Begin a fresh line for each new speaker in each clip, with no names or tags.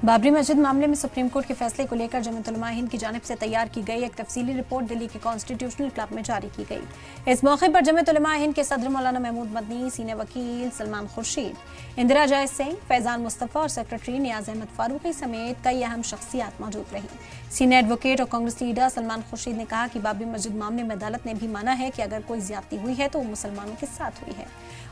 बाबरी मस्जिद मामले में सुप्रीम कोर्ट के फैसले को लेकर जमीयत उलमा हिंद की जानिब से तैयार की गई एक तफसीली रिपोर्ट दिल्ली के कॉन्स्टिट्यूशनल क्लब में जारी की गई। इस मौके पर जमीयत उलमा हिंद के सदर मौलाना महमूद मदनी, सीनियर वकील सलमान खुर्शीद, इंदिरा जायद सिंह, फैजान मुस्तफ़ा और सेक्रेटरी नियाज अहमद फारूकी समेत कई अहम शख्सियात मौजूद रही। सीनियर एडवोकेट और कांग्रेस लीडर सलमान खुर्शीद ने कहा कि बाबरी मस्जिद मामले में अदालत ने भी माना है कि अगर कोई ज्यादती हुई है तो वो मुसलमानों के साथ हुई है।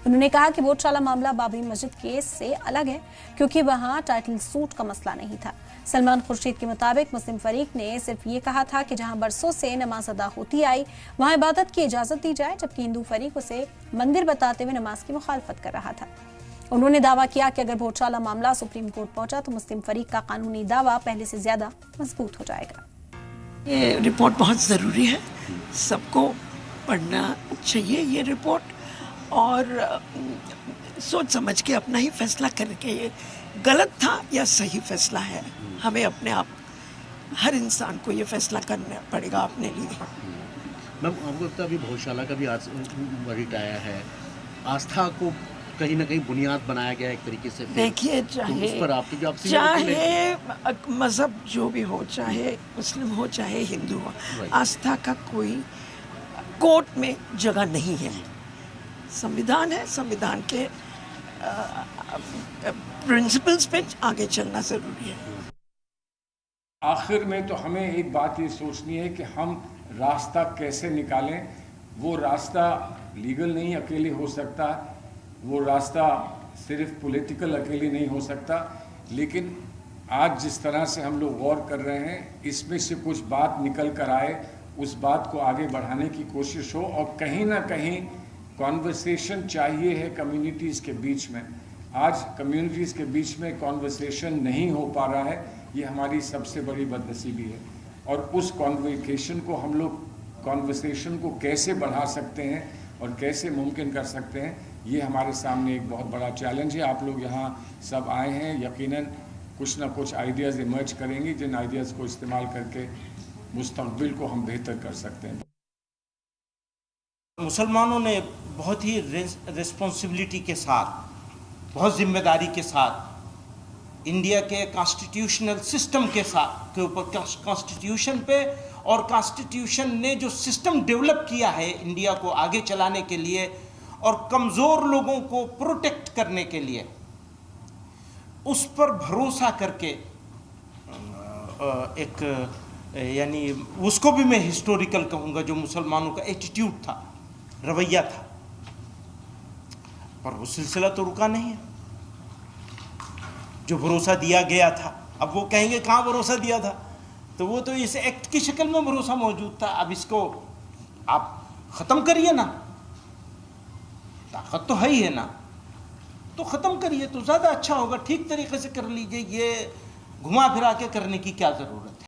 उन्होंने कहा कि वोटशाला मामला बाबरी मस्जिद केस से अलग है क्योंकि वहां टाइटल सूट का मसला नहीं था। सलमान खुर्शीद के मुताबिक मुस्लिम फरीक ने सिर्फ ये कहा था कि जहां बरसों से नमाज अदा होती आई वहां इबादत की इजाजत दी जाए, जबकि हिंदू फरीक उसे मंदिर बताते हुए नमाज की मुखालफत कर रहा था। उन्होंने दावा किया कि अगर वोटशाला मामला सुप्रीम कोर्ट पहुंचा तो मुस्लिम फरीक का कानूनी दावा पहले से ज्यादा मजबूत हो जाएगा।
ये रिपोर्ट बहुत ज़रूरी है, सबको पढ़ना चाहिए ये रिपोर्ट और सोच समझ के अपना ही फैसला करके ये गलत था या सही फैसला है, हमें अपने आप हर इंसान को ये फैसला करना पड़ेगा अपने लिए।
मैम, आपको लगता है अभी भोजशाला का भी आज वर्डिक्ट आया है, आस्था को कहीं ना कहीं बुनियाद बनाया गया एक तरीके से।
देखिए, चाहे मज़हब जो भी हो, चाहे मुस्लिम हो चाहे हिंदू हो, आस्था का कोई कोर्ट में जगह नहीं है। संविधान है, संविधान के प्रिंसिपल्स पे आगे चलना ज़रूरी है।
आखिर में तो हमें एक बात ये सोचनी है कि हम रास्ता कैसे निकालें। वो रास्ता लीगल नहीं अकेले हो सकता, वो रास्ता सिर्फ पॉलिटिकल अकेले नहीं हो सकता, लेकिन आज जिस तरह से हम लोग गौर कर रहे हैं इसमें से कुछ बात निकल कर आए, उस बात को आगे बढ़ाने की कोशिश हो और कहीं ना कहीं कॉन्वर्सेशन चाहिए है कम्युनिटीज़ के बीच में। आज कम्युनिटीज़ के बीच में कॉन्वर्सेशन नहीं हो पा रहा है, ये हमारी सबसे बड़ी बदनसीबी है। और उस कॉन्वर्सेशन को हम लोग कॉन्वर्सेशन को कैसे बढ़ा सकते हैं और कैसे मुमकिन कर सकते हैं, ये हमारे सामने एक बहुत बड़ा चैलेंज है। आप लोग यहाँ सब आए हैं, यकीनन कुछ ना कुछ आइडियाज़ इमर्ज करेंगे जिन आइडियाज़ को इस्तेमाल करके मुस्तक़बिल को हम बेहतर कर सकते हैं।
मुसलमानों ने बहुत ही रिस्पॉन्सिबिलिटी के साथ, बहुत जिम्मेदारी के साथ इंडिया के कॉन्स्टिट्यूशनल सिस्टम के साथ के ऊपर, कॉन्स्टिट्यूशन पे और कॉन्स्टिट्यूशन ने जो सिस्टम डेवलप किया है इंडिया को आगे चलाने के लिए और कमज़ोर लोगों को प्रोटेक्ट करने के लिए, उस पर भरोसा करके एक यानी उसको भी मैं हिस्टोरिकल कहूँगा, जो मुसलमानों का एटीट्यूड था, रवैया था, पर वो सिलसिला तो रुका नहीं है। जो भरोसा दिया गया था, अब वो कहेंगे कहाँ भरोसा दिया था, तो वो तो इस एक्ट की शक्ल में भरोसा मौजूद था। अब इसको आप ख़त्म करिए ना, ताकत तो है ही है ना, तो ख़त्म करिए तो ज़्यादा अच्छा होगा। ठीक तरीके से कर लीजिए, ये घुमा फिरा के करने की क्या ज़रूरत है।